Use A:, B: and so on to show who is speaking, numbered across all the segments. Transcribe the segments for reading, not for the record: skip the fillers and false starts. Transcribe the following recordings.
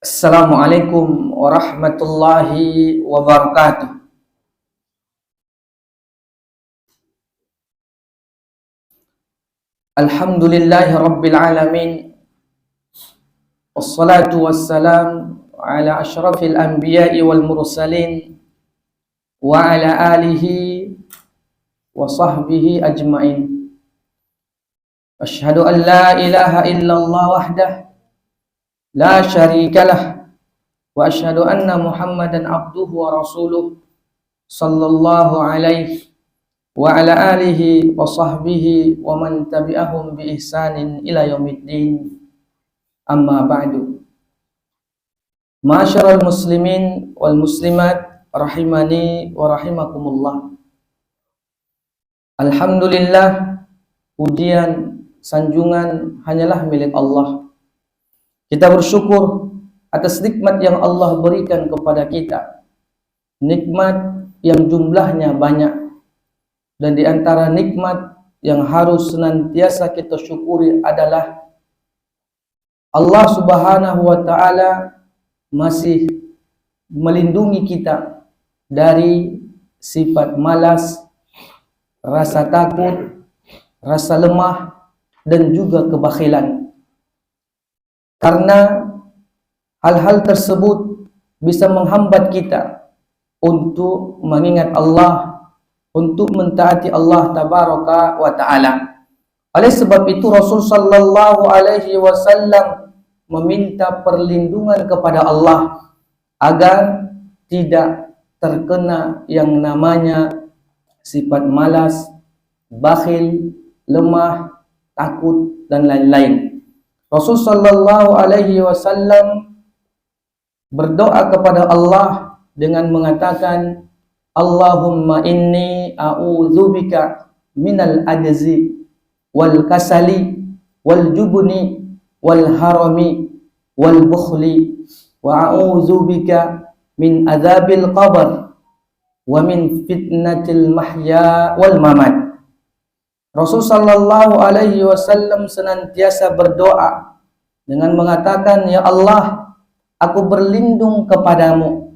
A: Assalamualaikum warahmatullahi wabarakatuh. Alhamdulillahi rabbil alamin. Wassalatu wassalam ala ashrafil anbiya'i wal mursalin wa ala alihi wa sahbihi ajmain. Asyhadu an la ilaha illallah wahdah la syarikalah wa asyhadu anna Muhammadan abduhu wa rasuluh sallallahu alaihi wa ala alihi wa sahbihi wa man tabi'ahum bi ihsanin ila yaumiddin. Amma ba'du. Ma'asyiral muslimin wal muslimat rahimani wa rahimakumullah. Alhamdulillah, pujian sanjungan hanyalah milik Allah. Kita bersyukur atas nikmat yang Allah berikan kepada kita. Nikmat yang jumlahnya banyak. Dan di antara nikmat yang harus senantiasa kita syukuri adalah Allah Subhanahu wa ta'ala masih melindungi kita dari sifat malas, rasa takut, rasa lemah, dan juga kebakhilan. Karena hal-hal tersebut bisa menghambat kita untuk mengingat Allah, untuk mentaati Allah tabaraka wa ta'ala. Oleh sebab itu Rasul sallallahu alaihi wasallam meminta perlindungan kepada Allah agar tidak terkena yang namanya sifat malas, bakhil, lemah, takut, dan lain-lain. Rasul sallallahu alaihi wasallam berdoa kepada Allah dengan mengatakan, Allahumma inni a'udzubika minal ajzi wal kasali wal jubni wal harami wal bukhli wa a'udzubika min adzabil qabr wa min fitnatil mahya wal mamat. Rasul sallallahu alaihi wasallam senantiasa berdoa dengan mengatakan, ya Allah, aku berlindung kepadamu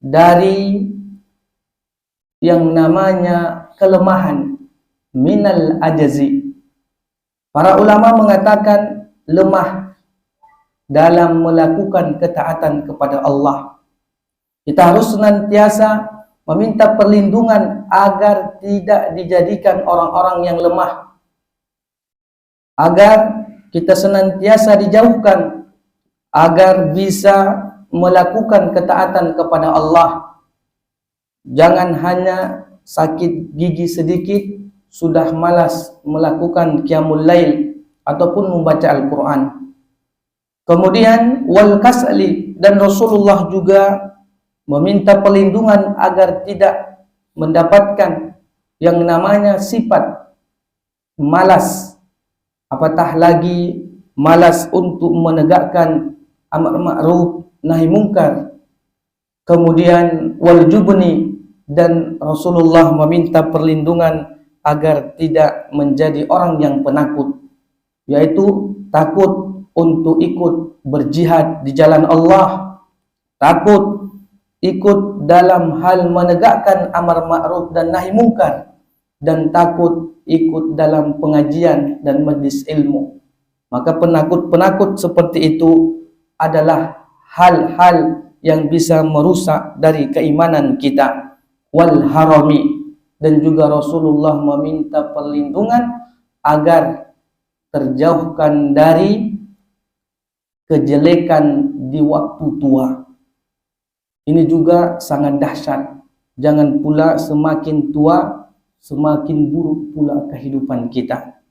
A: dari yang namanya kelemahan, minal ajzi. Para ulama mengatakan lemah dalam melakukan ketaatan kepada Allah. Kita harus senantiasa meminta perlindungan agar tidak dijadikan orang-orang yang lemah, agar kita senantiasa dijauhkan, agar bisa melakukan ketaatan kepada Allah. Jangan hanya sakit gigi sedikit sudah malas melakukan qiyamul lail ataupun membaca Al-Quran. Kemudian wal kasali, dan Rasulullah juga meminta perlindungan agar tidak mendapatkan yang namanya sifat malas, apatah lagi malas untuk menegakkan amar ma'ruf nahi mungkar. Kemudian wal jubni, dan Rasulullah meminta perlindungan agar tidak menjadi orang yang penakut, yaitu takut untuk ikut berjihad di jalan Allah, takut ikut dalam hal menegakkan amar ma'ruf dan nahi mungkar, dan takut ikut dalam pengajian dan majlis ilmu. Maka penakut-penakut seperti itu adalah hal-hal yang bisa merusak dari keimanan kita. Wal harami, dan juga Rasulullah meminta perlindungan agar terjauhkan dari kejelekan di waktu tua. Ini juga sangat dahsyat. Jangan pula semakin tua semakin buruk pula kehidupan kita.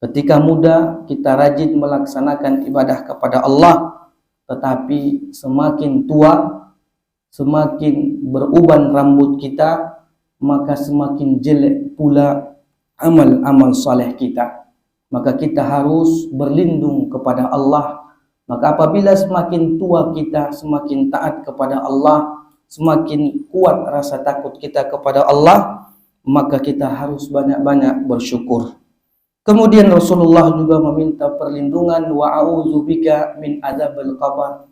A: Ketika muda kita rajin melaksanakan ibadah kepada Allah, tetapi semakin tua, semakin beruban rambut kita, maka semakin jelek pula amal-amal saleh kita. Maka kita harus berlindung kepada Allah. Maka apabila semakin tua kita, semakin taat kepada Allah, semakin kuat rasa takut kita kepada Allah, maka kita harus banyak-banyak bersyukur. Kemudian Rasulullah juga meminta perlindungan, wa a'udzubika min adzabil qabr,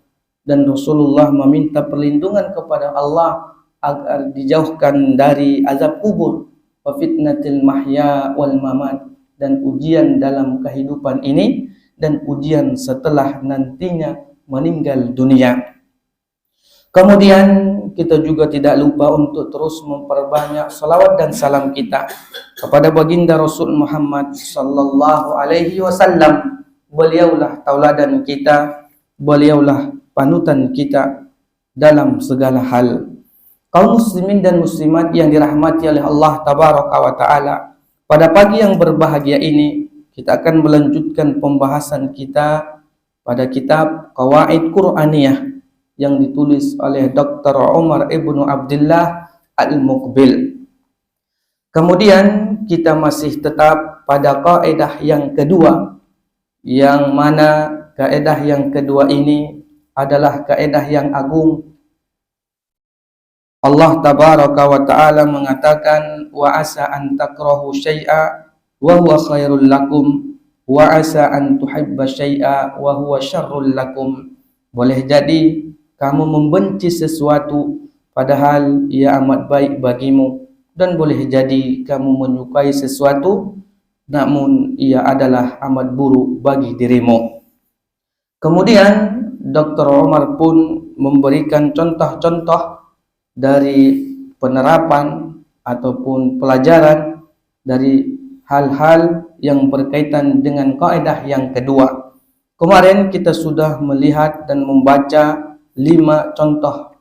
A: dan Rasulullah meminta perlindungan kepada Allah agar dijauhkan dari azab kubur, wa fitnatil mahya wal mamat, dan ujian dalam kehidupan ini dan ujian setelah nantinya meninggal dunia. Kemudian kita juga tidak lupa untuk terus memperbanyak salawat dan salam kita kepada baginda Rasul Muhammad sallallahu alaihi wasallam. Beliaulah tauladan kita, beliaulah panutan kita dalam segala hal. Kaum muslimin dan muslimat yang dirahmati oleh Allah tabaraka wa taala, pada pagi yang berbahagia ini kita akan melanjutkan pembahasan kita pada kitab Qawaid Qur'aniyah yang ditulis oleh Dr. Umar Ibnu Abdullah Al-Muqbil. Kemudian kita masih tetap pada kaidah yang kedua, yang mana kaidah yang kedua ini adalah kaidah yang agung. Allah tabaraka wa taala mengatakan, wa asa an takrahu syai'a wa huwa khairul lakum wa asa an tuhibba syai'a wa huwa syarrul lakum. Boleh jadi kamu membenci sesuatu padahal ia amat baik bagimu, dan boleh jadi kamu menyukai sesuatu namun ia adalah amat buruk bagi dirimu. Kemudian Dr. Umar pun memberikan contoh-contoh dari penerapan ataupun pelajaran dari hal-hal yang berkaitan dengan kaidah yang kedua. Kemarin kita sudah melihat dan membaca 5 contoh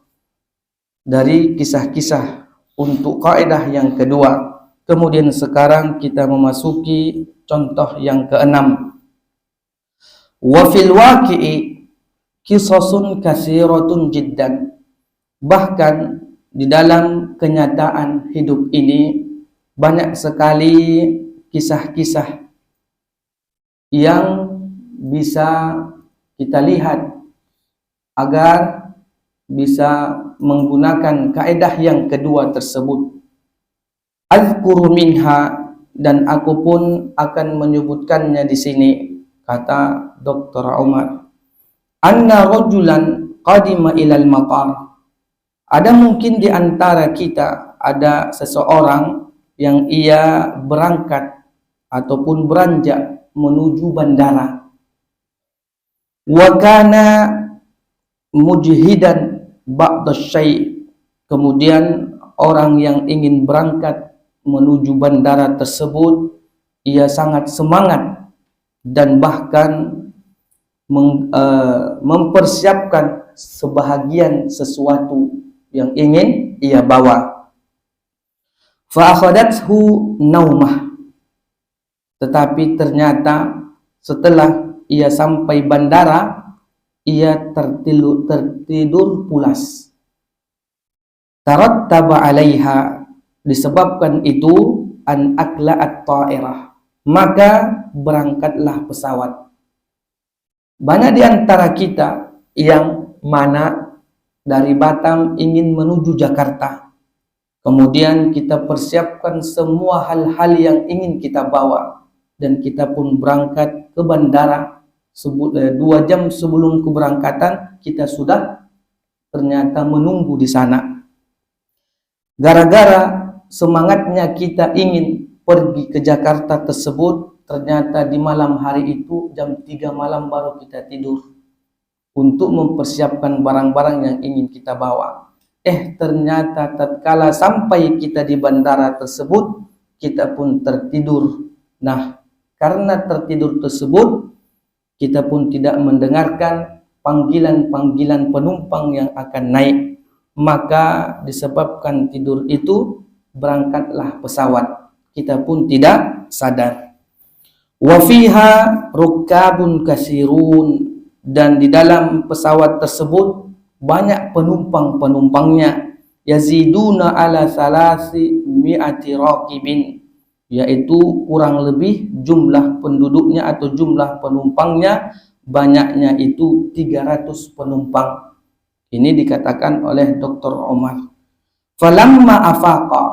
A: dari kisah-kisah untuk kaidah yang kedua. Kemudian sekarang kita memasuki contoh yang keenam. Wa fil waqi'i qisasun katsiratun jiddan. Bahkan di dalam kenyataan hidup ini banyak sekali kisah-kisah yang bisa kita lihat agar bisa menggunakan kaidah yang kedua tersebut. Azkuru minha, dan aku pun akan menyebutkannya di sini, kata Dr. Umar. Anna rajulan qadima ilal matar. Ada mungkin di antara kita ada seseorang yang ia berangkat ataupun beranjak menuju bandara. Wa kana mujhidan ba'da syai'. Kemudian orang yang ingin berangkat menuju bandara tersebut ia sangat semangat dan bahkan mempersiapkan sebahagian sesuatu yang ingin ia bawa. Fa akhadathu naumah. Tetapi ternyata setelah ia sampai bandara ia tertidur pulas. Tarattaba 'alaiha, disebabkan itu an akla'at ta'irah, maka berangkatlah pesawat. Banyak di antara kita yang mana dari Batam ingin menuju Jakarta. Kemudian kita persiapkan semua hal-hal yang ingin kita bawa dan kita pun berangkat ke bandara. 2 jam sebelum keberangkatan kita sudah ternyata menunggu di sana. Gara-gara semangatnya kita ingin pergi ke Jakarta tersebut, ternyata di malam hari itu jam 3 malam baru kita tidur untuk mempersiapkan barang-barang yang ingin kita bawa. Ternyata tatkala sampai kita di bandara tersebut, kita pun tertidur. Nah, karena tertidur tersebut, kita pun tidak mendengarkan panggilan-panggilan penumpang yang akan naik. Maka disebabkan tidur itu, berangkatlah pesawat. Kita pun tidak sadar. Wa fiha rukabun kasirun, dan di dalam pesawat tersebut banyak penumpang-penumpangnya. Yaziduna ala salasi mi'ati raqibin, yaitu kurang lebih jumlah penduduknya atau jumlah penumpangnya banyaknya itu 300 penumpang. Ini dikatakan oleh Dr. Umar. Falamma afaqa,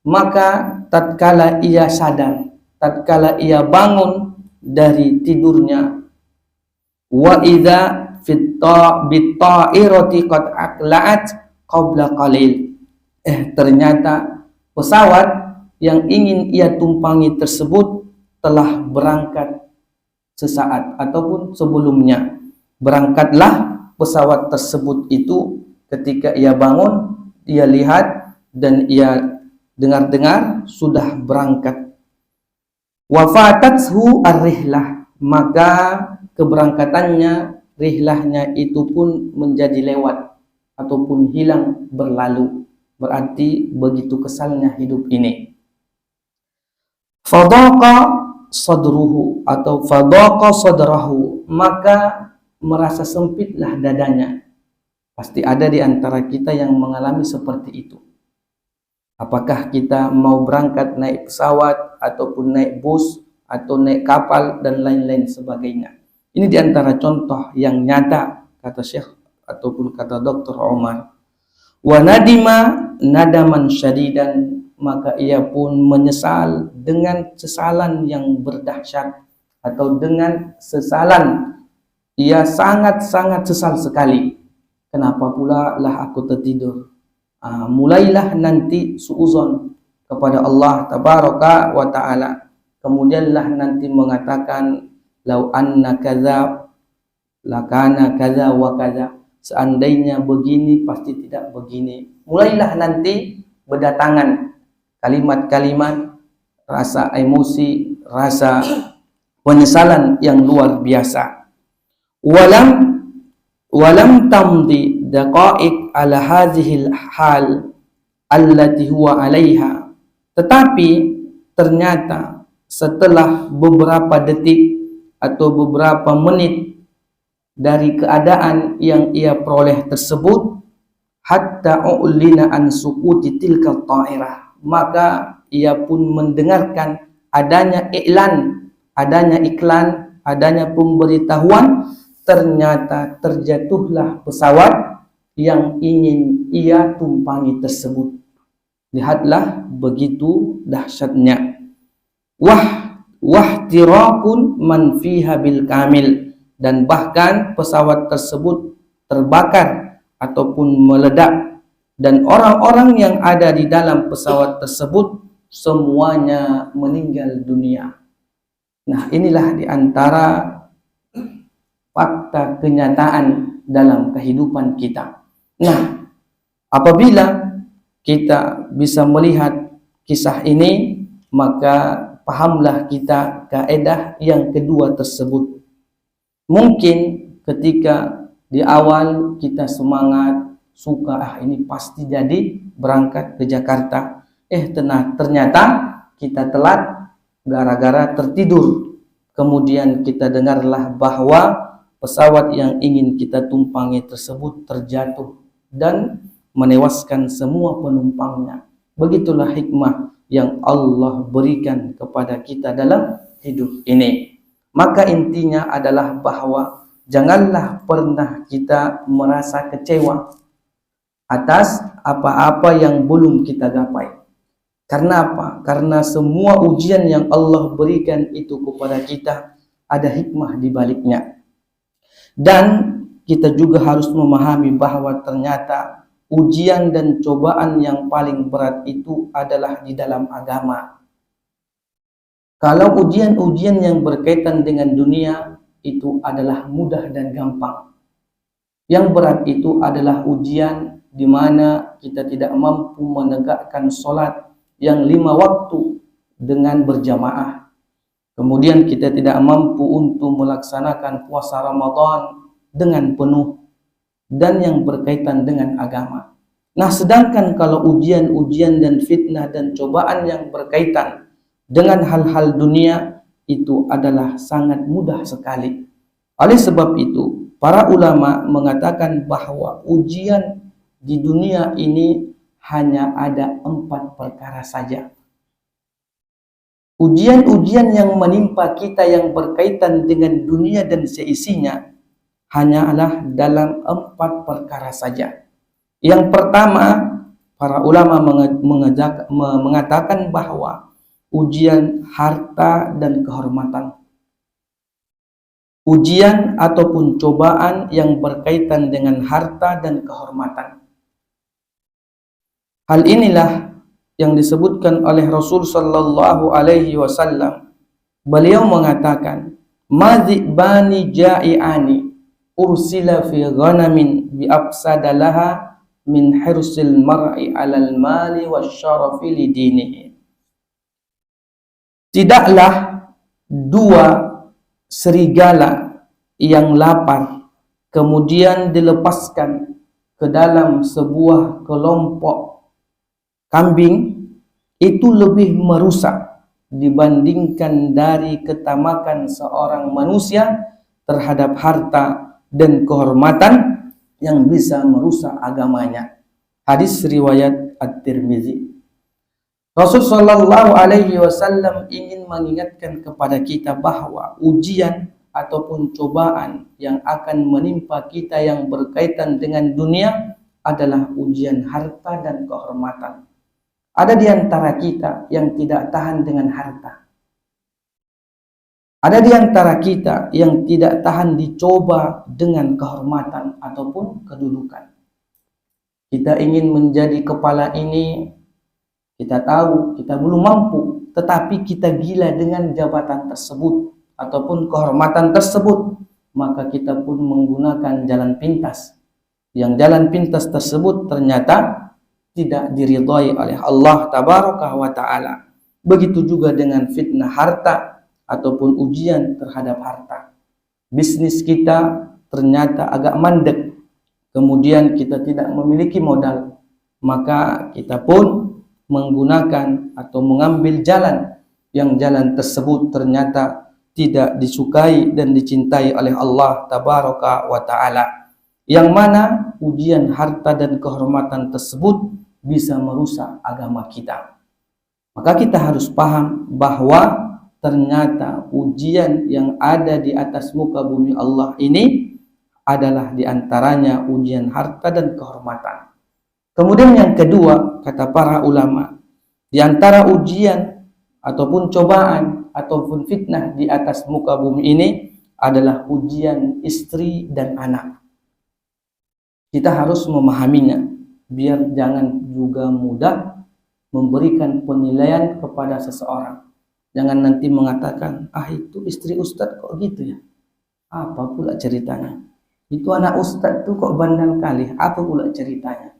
A: maka tatkala ia sadar, tatkala ia bangun dari tidurnya, wa idza bitta'irati qad aqla'at qabla qalil. Ternyata pesawat yang ingin ia tumpangi tersebut telah berangkat sesaat ataupun sebelumnya. Berangkatlah pesawat tersebut itu ketika ia bangun, ia lihat dan ia dengar-dengar sudah berangkat. Wafatathu ar-rihlah, maka keberangkatannya, rihlahnya itu pun menjadi lewat ataupun hilang, berlalu. Berarti begitu kesalnya hidup ini. Fadaqa sadruhu atau fadaqa sadrahu, maka merasa sempitlah dadanya. Pasti ada di antara kita yang mengalami seperti itu. Apakah kita mau berangkat naik pesawat ataupun naik bus atau naik kapal dan lain-lain sebagainya. Ini di antara contoh yang nyata, kata Syekh ataupun kata Dr. Umar. Wa nadima nadaman syadidan, maka ia pun menyesal dengan sesalan yang berdahsyat atau dengan sesalan ia sangat-sangat sesal sekali. Kenapa pula lah aku tertidur? Mulailah nanti suuzon kepada Allah tabaraka wa ta'ala. Kemudianlah nanti mengatakan lau anna kadza lakana kadza wa kadza, seandainya begini pasti tidak begini. Mulailah nanti berdatangan kalimat-kalimat, rasa emosi, rasa penyesalan yang luar biasa. Walam tamdi daqa'iq ala hadhil hal allati huwa 'alaiha. Tetapi ternyata setelah beberapa detik atau beberapa menit dari keadaan yang ia peroleh tersebut, hatta u'lina an suquti tilka ta'irah, maka ia pun mendengarkan adanya iklan, adanya pemberitahuan, ternyata terjatuhlah pesawat yang ingin ia tumpangi tersebut. Lihatlah begitu dahsyatnya. Wahtirakun man fiha bil kamil, dan bahkan pesawat tersebut terbakar ataupun meledak, dan orang-orang yang ada di dalam pesawat tersebut semuanya meninggal dunia. Nah, inilah di antara fakta kenyataan dalam kehidupan kita. Nah, apabila kita bisa melihat kisah ini, maka pahamlah kita kaidah yang kedua tersebut. Mungkin ketika di awal kita semangat, suka, ini pasti jadi berangkat ke Jakarta. Ternyata kita telat gara-gara tertidur. Kemudian kita dengarlah bahwa pesawat yang ingin kita tumpangi tersebut terjatuh dan menewaskan semua penumpangnya. Begitulah hikmah yang Allah berikan kepada kita dalam hidup ini. Maka intinya adalah bahwa janganlah pernah kita merasa kecewa atas apa-apa yang belum kita gapai. Karena apa? Karena semua ujian yang Allah berikan itu kepada kita ada hikmah di baliknya. Dan kita juga harus memahami bahwa ternyata ujian dan cobaan yang paling berat itu adalah di dalam agama. Kalau ujian-ujian yang berkaitan dengan dunia itu adalah mudah dan gampang. Yang berat itu adalah ujian di mana kita tidak mampu menegakkan sholat yang 5 waktu dengan berjamaah. Kemudian kita tidak mampu untuk melaksanakan puasa Ramadan dengan penuh dan yang berkaitan dengan agama. Nah, sedangkan kalau ujian-ujian dan fitnah dan cobaan yang berkaitan dengan hal-hal dunia itu adalah sangat mudah sekali. Oleh sebab itu, para ulama mengatakan bahwa ujian di dunia ini hanya ada 4 perkara saja. Ujian-ujian yang menimpa kita yang berkaitan dengan dunia dan seisinya hanyalah dalam 4 perkara saja. Yang pertama, para ulama mengatakan bahwa ujian harta dan kehormatan. ujian ataupun cobaan yang berkaitan dengan harta dan kehormatan. Hal inilah yang disebutkan oleh Rasul sallallahu alaihi wasallam. Beliau mengatakan, "Madzibani ja'iani ursila fi ghanamin bi afsadalaha min hirsil mar'i 'alal mali wasyarafi li dinihi." Tidaklah dua serigala yang lapar kemudian dilepaskan ke dalam sebuah kelompok kambing itu lebih merusak dibandingkan dari ketamakan seorang manusia terhadap harta dan kehormatan yang bisa merusak agamanya. Hadis riwayat At-Tirmizi. Rasul sallallahu alaihi wasallam ingin mengingatkan kepada kita bahwa ujian ataupun cobaan yang akan menimpa kita yang berkaitan dengan dunia adalah ujian harta dan kehormatan. Ada di antara kita yang tidak tahan dengan harta. Ada di antara kita yang tidak tahan dicoba dengan kehormatan ataupun kedudukan. Kita ingin menjadi kepala ini, kita tahu kita belum mampu, tetapi kita gila dengan jabatan tersebut ataupun kehormatan tersebut, maka kita pun menggunakan jalan pintas. Yang jalan pintas tersebut ternyata tidak diridhai oleh Allah tabaraka wa ta'ala. Begitu juga dengan fitnah harta ataupun ujian terhadap harta. Bisnis kita ternyata agak mandek, kemudian kita tidak memiliki modal, maka kita pun menggunakan atau mengambil jalan yang jalan tersebut ternyata tidak disukai dan dicintai oleh Allah tabaraka wa ta'ala, yang mana ujian harta dan kehormatan tersebut bisa merusak agama kita. Maka kita harus paham bahwa ternyata ujian yang ada di atas muka bumi Allah ini adalah diantaranya ujian harta dan kehormatan. Kemudian yang kedua, kata para ulama, di antara ujian ataupun cobaan ataupun fitnah di atas muka bumi ini adalah ujian istri dan anak. Kita harus memahaminya biar jangan juga mudah memberikan penilaian kepada seseorang. Jangan nanti mengatakan, itu istri ustadz kok gitu ya, apa pula ceritanya? Itu anak ustadz tuh kok bandel kali, apa pula ceritanya?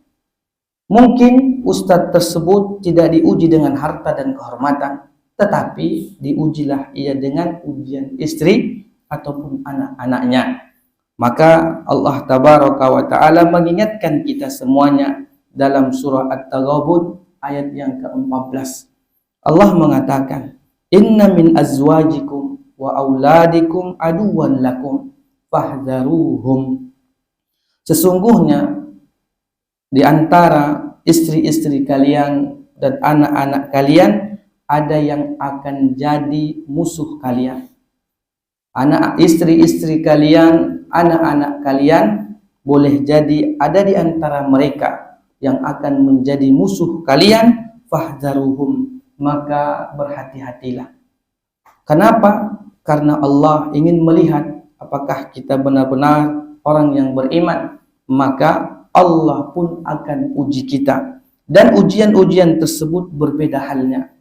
A: Mungkin ustadz tersebut tidak diuji dengan harta dan kehormatan, tetapi diujilah ia dengan ujian istri ataupun anak-anaknya. Maka Allah tabaraka wa ta'ala mengingatkan kita semuanya dalam surah At-Taghabun ayat yang ke-14. Allah mengatakan, "Inna min azwajikum wa auladikum aduwwan lakum fahdharuhum." Sesungguhnya di antara istri-istri kalian dan anak-anak kalian ada yang akan jadi musuh kalian. Anak istri-istri kalian, anak-anak kalian boleh jadi ada di antara mereka yang akan menjadi musuh kalian, fahdharuhum, maka berhati-hatilah. Kenapa? Karena Allah ingin melihat apakah kita benar-benar orang yang beriman, maka Allah pun akan uji kita. Dan ujian-ujian tersebut berbeda halnya.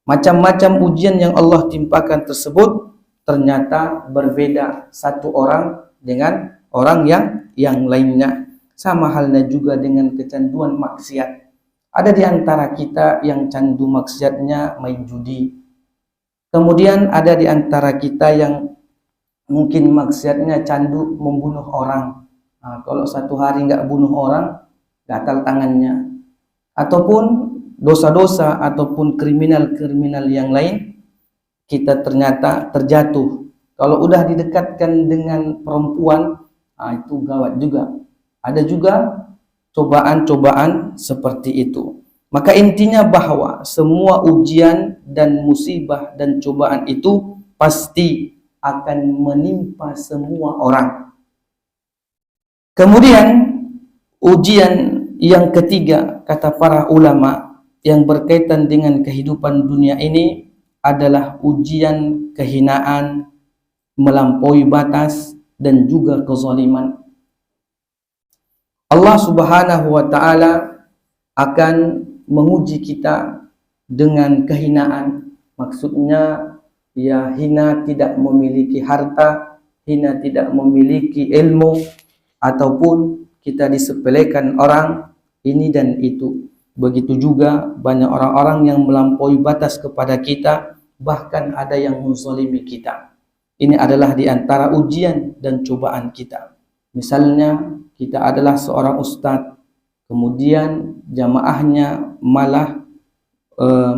A: Macam-macam ujian yang Allah timpakan tersebut ternyata berbeda satu orang dengan orang yang lainnya. Sama halnya juga dengan kecanduan maksiat. Ada di antara kita yang candu maksiatnya main judi. Kemudian ada di antara kita yang mungkin maksiatnya candu membunuh orang. Nah, kalau satu hari nggak bunuh orang, gatal tangannya. Ataupun dosa-dosa ataupun kriminal-kriminal yang lain, kita ternyata terjatuh. Kalau udah didekatkan dengan perempuan, itu gawat juga. Ada juga cobaan-cobaan seperti itu. Maka intinya bahwa semua ujian dan musibah dan cobaan itu pasti akan menimpa semua orang. Kemudian ujian yang ketiga, kata para ulama, yang berkaitan dengan kehidupan dunia ini adalah ujian kehinaan, melampaui batas, dan juga kezaliman. Allah Subhanahu wa taala akan menguji kita dengan kehinaan. Maksudnya ya hina tidak memiliki harta, hina tidak memiliki ilmu, ataupun kita disepelekan orang ini dan itu. Begitu juga banyak orang-orang yang melampaui batas kepada kita, bahkan ada yang menzalimi kita. Ini adalah di antara ujian dan cobaan kita. Misalnya kita adalah seorang ustadz, kemudian jamaahnya malah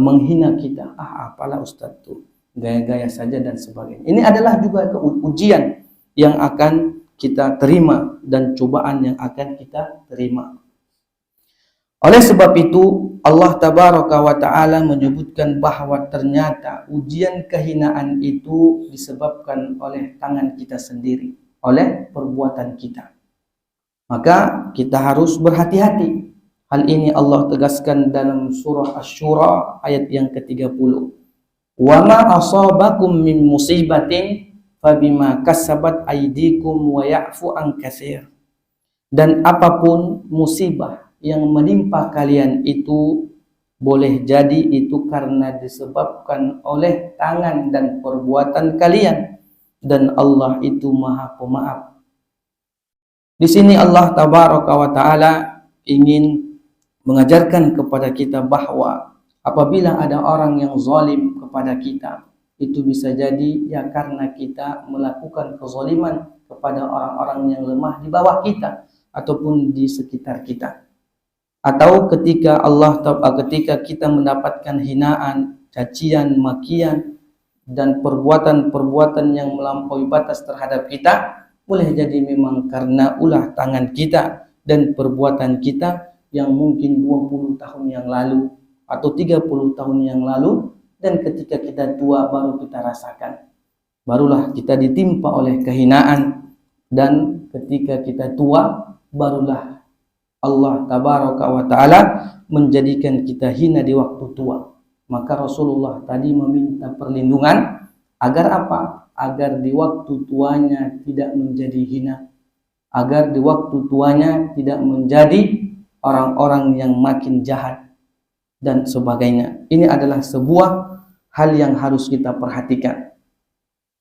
A: menghina kita. Apalah ustadz tuh, gaya-gaya saja dan sebagainya. Ini adalah juga ujian yang akan kita terima dan cobaan yang akan kita terima. Oleh sebab itu Allah Tabaraka wa Ta'ala menyebutkan bahwa ternyata ujian kehinaan itu disebabkan oleh tangan kita sendiri, oleh perbuatan kita. Maka kita harus berhati-hati. Hal ini Allah tegaskan dalam surah Asy-Syura ayat yang ke-30. Wa ma asabakum min musibatin fabima kasabat aydikum wa ya'fu an katsir. Dan apapun musibah yang menimpa kalian itu boleh jadi itu karena disebabkan oleh tangan dan perbuatan kalian, dan Allah itu Maha Pemaaf. Di sini Allah Tabaraka wa Ta'ala ingin mengajarkan kepada kita bahwa apabila ada orang yang zalim kepada kita, itu bisa jadi ya karena kita melakukan kezaliman kepada orang-orang yang lemah di bawah kita ataupun di sekitar kita. Atau ketika kita mendapatkan hinaan, cacian, makian, dan perbuatan-perbuatan yang melampaui batas terhadap kita, boleh jadi memang karena ulah tangan kita dan perbuatan kita yang mungkin 20 tahun yang lalu atau 30 tahun yang lalu, dan ketika kita tua baru kita rasakan. Barulah kita ditimpa oleh kehinaan, dan ketika kita tua barulah Allah Tabaraka wa Ta'ala menjadikan kita hina di waktu tua. Maka Rasulullah tadi meminta perlindungan agar apa? Agar di waktu tuanya tidak menjadi hina, agar di waktu tuanya tidak menjadi orang-orang yang makin jahat dan sebagainya. Ini adalah sebuah hal yang harus kita perhatikan.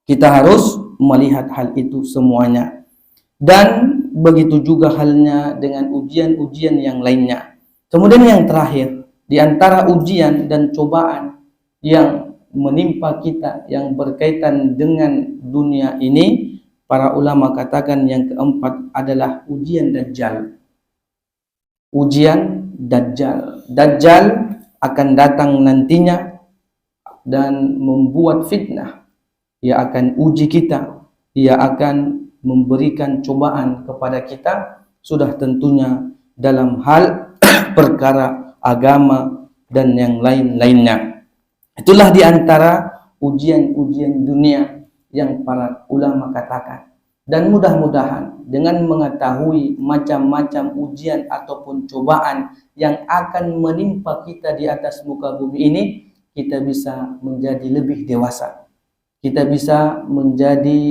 A: Kita harus melihat hal itu semuanya. Dan begitu juga halnya dengan ujian-ujian yang lainnya. Kemudian yang terakhir, di antara ujian dan cobaan yang menimpa kita yang berkaitan dengan dunia ini, para ulama katakan yang keempat adalah ujian Dajjal. Ujian Dajjal. Dajjal akan datang nantinya dan membuat fitnah. Ia akan uji kita. Ia akan memberikan cobaan kepada kita, sudah tentunya dalam hal perkara agama dan yang lain-lainnya. Itulah di antara ujian-ujian dunia yang para ulama katakan. Dan mudah-mudahan dengan mengetahui macam-macam ujian ataupun cobaan yang akan menimpa kita di atas muka bumi ini, kita bisa menjadi lebih dewasa. Kita bisa menjadi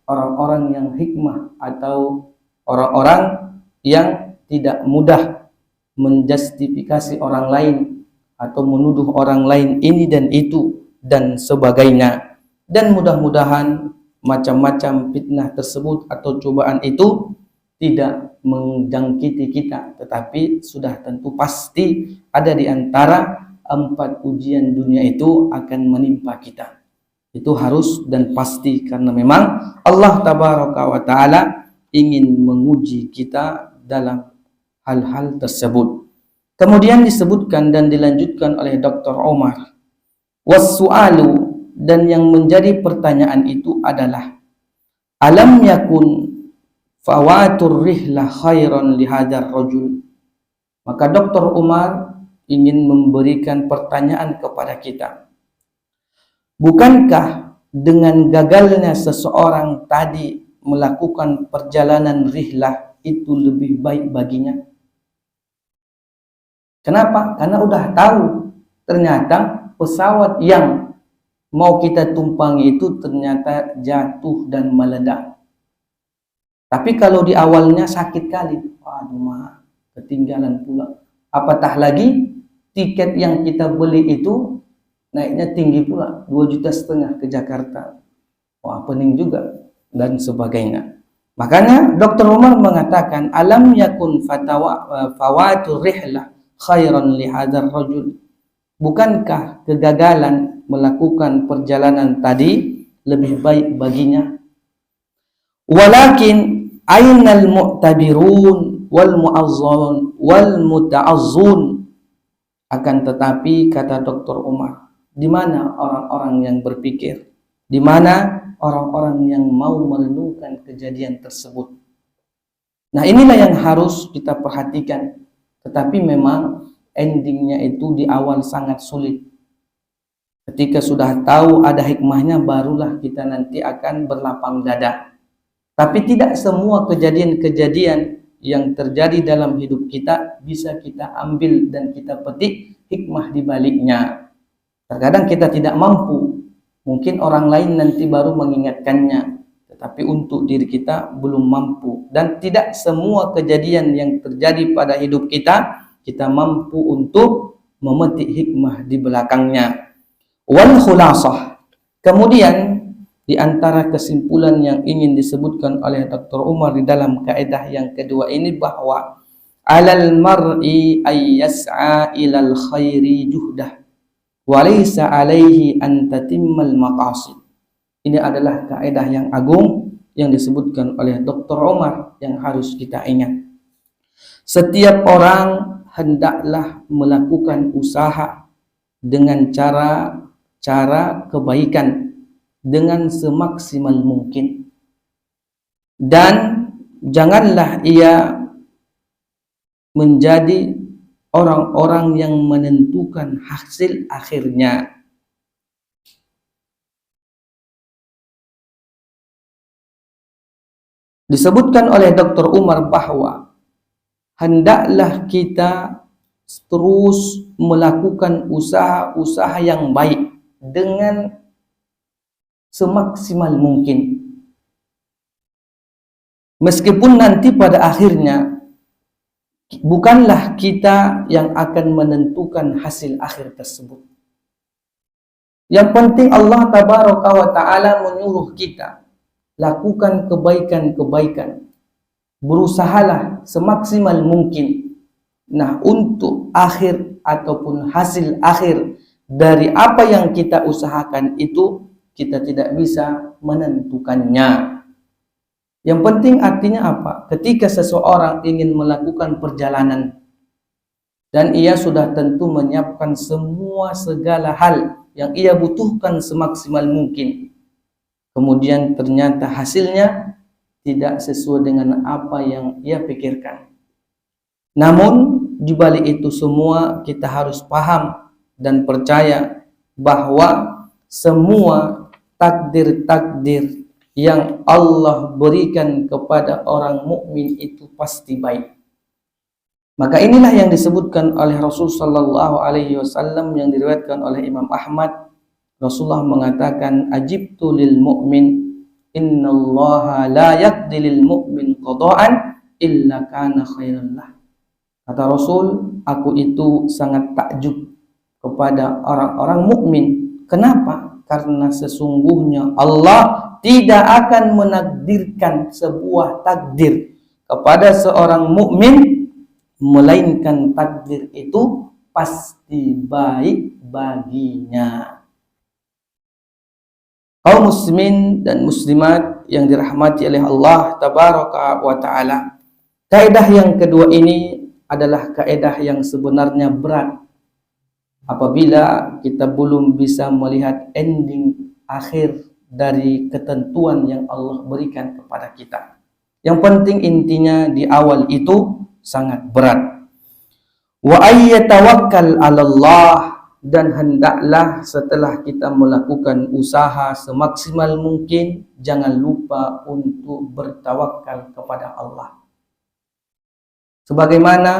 A: orang-orang yang hikmah atau orang-orang yang tidak mudah menjustifikasi orang lain atau menuduh orang lain ini dan itu dan sebagainya. Dan mudah-mudahan macam-macam fitnah tersebut atau cobaan itu tidak menjangkiti kita, tetapi sudah tentu pasti ada di antara 4 ujian dunia itu akan menimpa kita. Itu harus dan pasti, karena memang Allah Tabaraka wa Ta'ala ingin menguji kita dalam hal-hal tersebut. Kemudian disebutkan dan dilanjutkan oleh Dr. Omar, was-su'alu, dan yang menjadi pertanyaan itu adalah alam yakun fawatur rihlah khairan lihadar rajul. Maka Dr. Umar ingin memberikan pertanyaan kepada kita. Bukankah dengan gagalnya seseorang tadi melakukan perjalanan rihlah itu lebih baik baginya? Kenapa? Karena udah tahu ternyata pesawat yang mau kita tumpangi itu ternyata jatuh dan meledak. Tapi kalau di awalnya sakit kali, waduh mah, ketinggalan pula. Apatah lagi tiket yang kita beli itu naiknya tinggi pula, 2,5 juta ke Jakarta. Wah, pening juga dan sebagainya. Makanya Dr. Umar mengatakan, alam yakun fawatu rihlah khairan li hadzal rajul. Bukankah kegagalan melakukan perjalanan tadi lebih baik baginya? Walakin ainal mu'tabirun wal mu'azzun wal muta'azzun. Akan tetapi kata Dr. Umar, di mana orang-orang yang berpikir? Di mana orang-orang yang mau merenungkan kejadian tersebut? Nah, inilah yang harus kita perhatikan. Tetapi memang endingnya itu di awal sangat sulit. Ketika sudah tahu ada hikmahnya, barulah kita nanti akan berlapang dada. Tapi tidak semua kejadian-kejadian yang terjadi dalam hidup kita bisa kita ambil dan kita petik hikmah di baliknya. Terkadang kita tidak mampu, mungkin orang lain nanti baru mengingatkannya, tetapi untuk diri kita belum mampu. Dan tidak semua kejadian yang terjadi pada hidup kita mampu untuk memetik hikmah di belakangnya. Wal khulasah. Kemudian di antara kesimpulan yang ingin disebutkan oleh Dr. Umar di dalam kaidah yang kedua ini, bahwa alal mar'i ay yas'a ilal khairi juhdah wa laysa alaihi an tatimmal maqasid. Ini adalah kaidah yang agung yang disebutkan oleh Dr. Umar yang harus kita ingat. Setiap orang hendaklah melakukan usaha dengan cara kebaikan dengan semaksimal mungkin, dan janganlah ia menjadi orang-orang yang menentukan hasil akhirnya. Disebutkan oleh Dr. Umar bahwa hendaklah kita terus melakukan usaha-usaha yang baik dengan semaksimal mungkin, meskipun nanti pada akhirnya bukanlah kita yang akan menentukan hasil akhir tersebut. Yang penting Allah tabaraka wa ta'ala menyuruh kita lakukan kebaikan-kebaikan, berusahalah semaksimal mungkin. Nah, untuk akhir ataupun hasil akhir dari apa yang kita usahakan itu kita tidak bisa menentukannya. Yang penting artinya apa? Ketika seseorang ingin melakukan perjalanan dan ia sudah tentu menyiapkan segala hal yang ia butuhkan semaksimal mungkin, kemudian ternyata hasilnya tidak sesuai dengan apa yang ia pikirkan. Namun di balik itu semua kita harus paham dan percaya bahwa semua takdir-takdir yang Allah berikan kepada orang mukmin itu pasti baik. Maka inilah yang disebutkan oleh Rasul sallallahu alaihi wasallam yang diriwayatkan oleh Imam Ahmad. Rasulullah mengatakan, ajibtu lil mu'min innallaha la yaqdi lil mu'min qada'an illa kana khairan lah. Kata Rasul, aku itu sangat takjub kepada orang-orang mukmin. Kenapa? Karena sesungguhnya Allah tidak akan menakdirkan sebuah takdir kepada seorang mukmin melainkan takdir itu pasti baik baginya. Kaum muslimin dan muslimat yang dirahmati oleh Allah tabaraka wa taala, kaidah yang kedua ini adalah kaidah yang sebenarnya berat apabila kita belum bisa melihat ending akhir dari ketentuan yang Allah berikan kepada kita. Yang penting intinya di awal itu sangat berat. Wa ayyatawakkal 'alallah, dan hendaklah setelah kita melakukan usaha semaksimal mungkin jangan lupa untuk bertawakal kepada Allah. Sebagaimana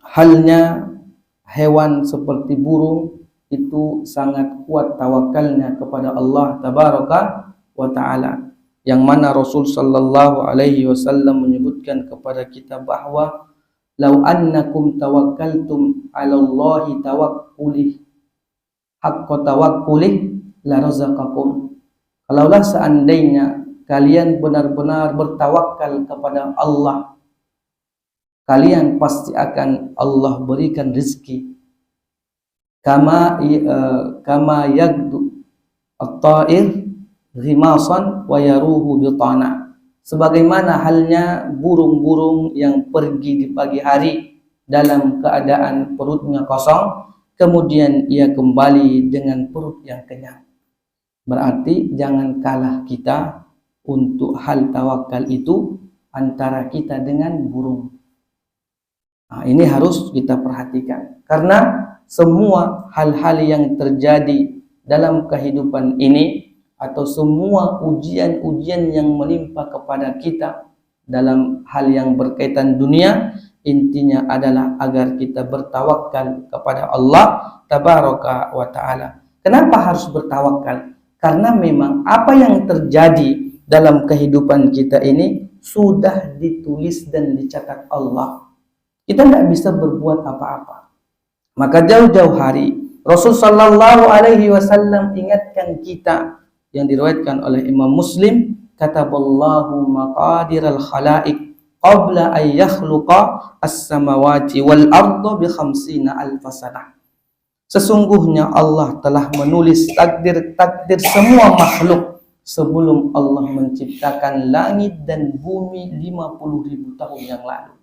A: halnya hewan seperti burung itu sangat kuat tawakalnya kepada Allah tabaraka wa taala, yang mana Rasul sallallahu alaihi wasallam menyebutkan kepada kita bahwa lau annakum tawakkaltum 'ala Allahi tawakkuli haqqa tawakkuli la razaqakum. Kalaulah seandainya kalian benar-benar bertawakal kepada Allah, kalian pasti akan Allah berikan rezeki. Kama yagdu at-ta'ir ghimasan wa yaruhu bitana. Sebagaimana halnya burung-burung yang pergi di pagi hari dalam keadaan perutnya kosong, kemudian ia kembali dengan perut yang kenyang. Berarti jangan kalah kita untuk hal tawakal itu antara kita dengan burung. Nah, ini harus kita perhatikan, karena semua hal-hal yang terjadi dalam kehidupan ini atau semua ujian-ujian yang menimpa kepada kita dalam hal yang berkaitan dunia, intinya adalah agar kita bertawakal kepada Allah tabaraka wa ta'ala. Kenapa harus bertawakal? Karena memang apa yang terjadi dalam kehidupan kita ini sudah ditulis dan dicatat Allah. Kita tidak bisa berbuat apa-apa. Maka jauh-jauh hari Rasul sallallahu alaihi wasallam ingatkan kita, yang diriwayatkan oleh Imam Muslim, kataballahu maqadiral khalaiq qabla an yakhluqa as-samawati wal arda bi 50,000 sanah. Sesungguhnya Allah telah menulis takdir-takdir semua makhluk sebelum Allah menciptakan langit dan bumi 50.000 tahun yang lalu.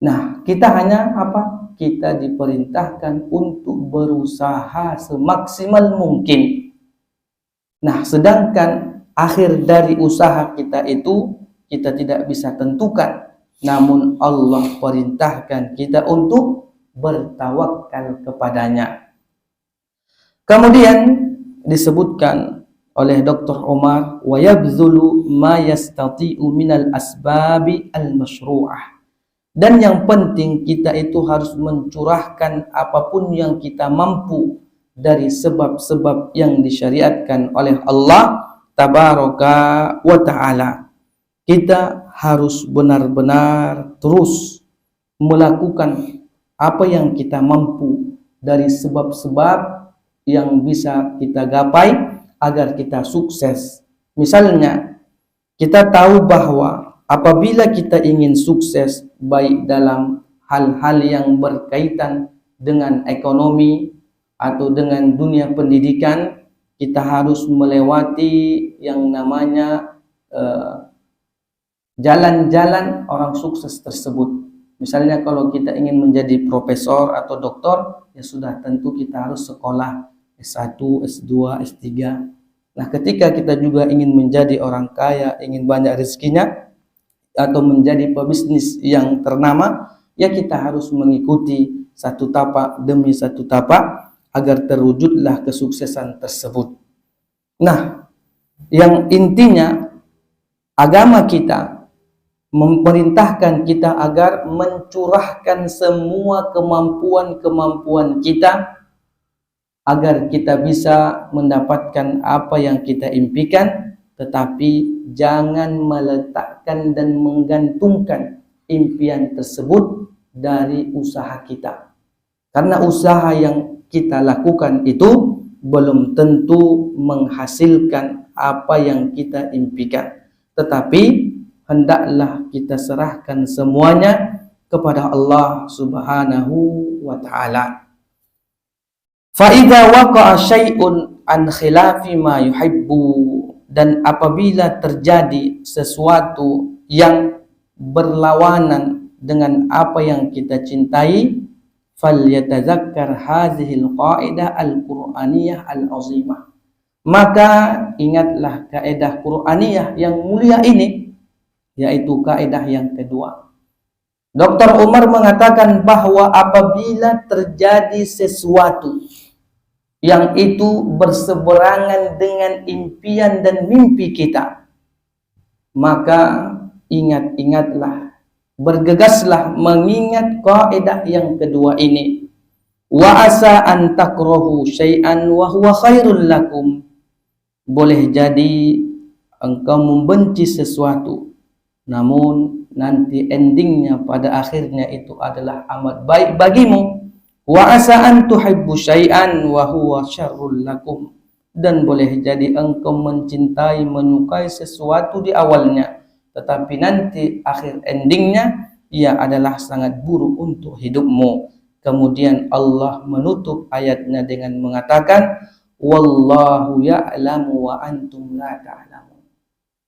A: Nah, kita hanya apa? Kita diperintahkan untuk berusaha semaksimal mungkin. Nah, sedangkan akhir dari usaha kita itu kita tidak bisa tentukan. Namun Allah perintahkan kita untuk bertawakal kepadanya. Kemudian disebutkan oleh Dr. Umar, wa yabzulu ma yastati'u minal asbabi al-masyru'ah. Dan yang penting kita itu harus mencurahkan apapun yang kita mampu dari sebab-sebab yang disyariatkan oleh Allah tabaraka wa ta'ala. Kita harus benar-benar terus melakukan apa yang kita mampu dari sebab-sebab yang bisa kita gapai agar kita sukses. Misalnya, kita tahu bahwa apabila kita ingin sukses baik dalam hal-hal yang berkaitan dengan ekonomi atau dengan dunia pendidikan, kita harus melewati yang namanya jalan-jalan orang sukses tersebut. Misalnya kalau kita ingin menjadi profesor atau doktor, ya sudah tentu kita harus sekolah S1, S2, S3. Nah, ketika kita juga ingin menjadi orang kaya, ingin banyak rezekinya, atau menjadi pebisnis yang ternama, ya kita harus mengikuti satu tapak demi satu tapak agar terwujudlah kesuksesan tersebut. Nah, yang intinya agama kita memerintahkan kita agar mencurahkan semua kemampuan-kemampuan kita agar kita bisa mendapatkan apa yang kita impikan, tetapi jangan meletakkan dan menggantungkan impian tersebut dari usaha kita. Karena usaha yang kita lakukan itu belum tentu menghasilkan apa yang kita impikan. Tetapi hendaklah kita serahkan semuanya kepada Allah Subhanahu wa ta'ala. Fa idza waqa'a syai'un an khilafi ma yuhibbu, dan apabila terjadi sesuatu yang berlawanan dengan apa yang kita cintai, falyatazakkar hadhil qaidah al-Qur'aniyah al-azimah. Maka ingatlah kaidah Qur'aniyah yang mulia ini, yaitu kaidah yang kedua. Dr. Umar mengatakan bahwa apabila terjadi sesuatu yang itu berseberangan dengan impian dan mimpi kita, maka ingat-ingatlah, bergegaslah mengingat kaidah yang kedua ini. Wa asa an takrahu syai'an wa huwa khairul lakum. Boleh jadi engkau membenci sesuatu, namun nanti endingnya pada akhirnya itu adalah amat baik bagimu. Wa asa an tuhibbu syai'an wa huwa syarrul lakum. Dan boleh jadi engkau mencintai, menyukai sesuatu di awalnya, tetapi nanti akhir endingnya ia adalah sangat buruk untuk hidupmu. Kemudian Allah menutup ayatnya dengan mengatakan, wallahu ya'lamu wa antum la ta'lamun.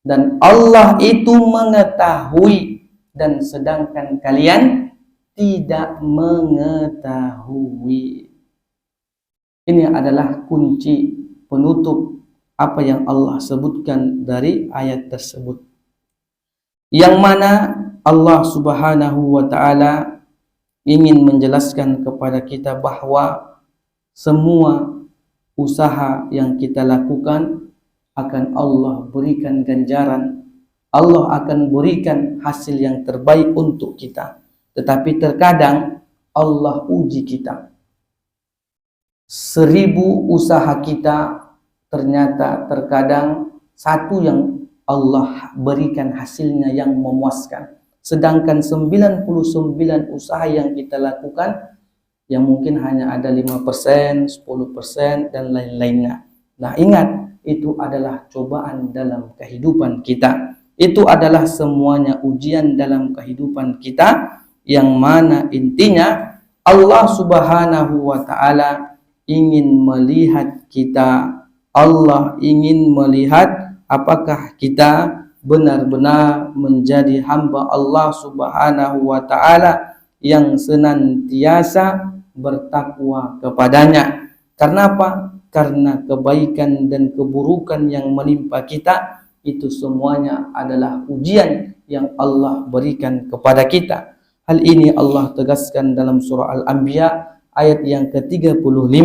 A: Dan Allah itu mengetahui, dan sedangkan kalian tidak mengetahui. Ini adalah kunci penutup apa yang Allah sebutkan dari ayat tersebut, yang mana Allah Subhanahu wa ta'ala ingin menjelaskan kepada kita bahwa semua usaha yang kita lakukan akan Allah berikan ganjaran, Allah akan berikan hasil yang terbaik untuk kita. Tetapi terkadang Allah uji kita. 1000 usaha kita, ternyata terkadang satu yang Allah berikan hasilnya yang memuaskan. Sedangkan 99 usaha yang kita lakukan, yang mungkin hanya ada 5%, 10%, dan lain-lainnya. Nah, ingat, itu adalah cobaan dalam kehidupan kita. Itu adalah semuanya ujian dalam kehidupan kita, yang mana intinya Allah Subhanahu wa ta'ala ingin melihat kita. Allah ingin melihat apakah kita benar-benar menjadi hamba Allah Subhanahu wa ta'ala yang senantiasa bertakwa kepadanya. Karena apa? Karena kebaikan dan keburukan yang menimpa kita itu semuanya adalah ujian yang Allah berikan kepada kita. Hal ini Allah tegaskan dalam surah Al-Anbiya ayat yang ke-35.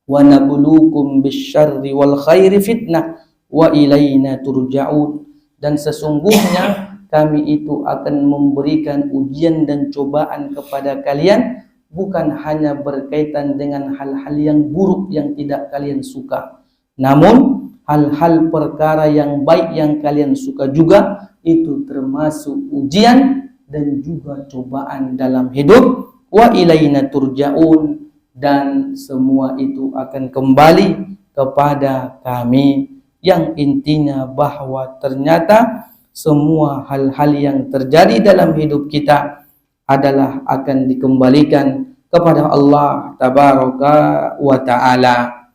A: Wa nabluukum bisyarri wal khairi fitnah wa ilaina turja'un. Dan sesungguhnya kami itu akan memberikan ujian dan cobaan kepada kalian, bukan hanya berkaitan dengan hal-hal yang buruk yang tidak kalian suka, namun hal-hal perkara yang baik yang kalian suka juga, itu termasuk ujian dan juga cobaan dalam hidup. Wa ilaina turja'un, dan semua itu akan kembali kepada kami. Yang intinya bahwa ternyata semua hal-hal yang terjadi dalam hidup kita adalah akan dikembalikan kepada Allah Tabaraka wa ta'ala.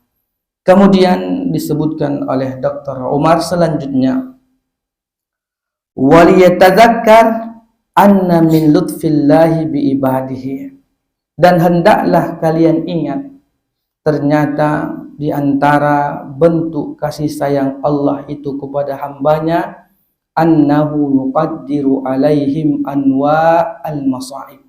A: Kemudian disebutkan oleh Dr. Umar selanjutnya, waliyatadzakkar anna min lutfillahi bi ibadihi. Dan hendaklah kalian ingat, ternyata di antara bentuk kasih sayang Allah itu kepada hambanya, annahu yuqaddiru alaihim anwa al-masa'ib.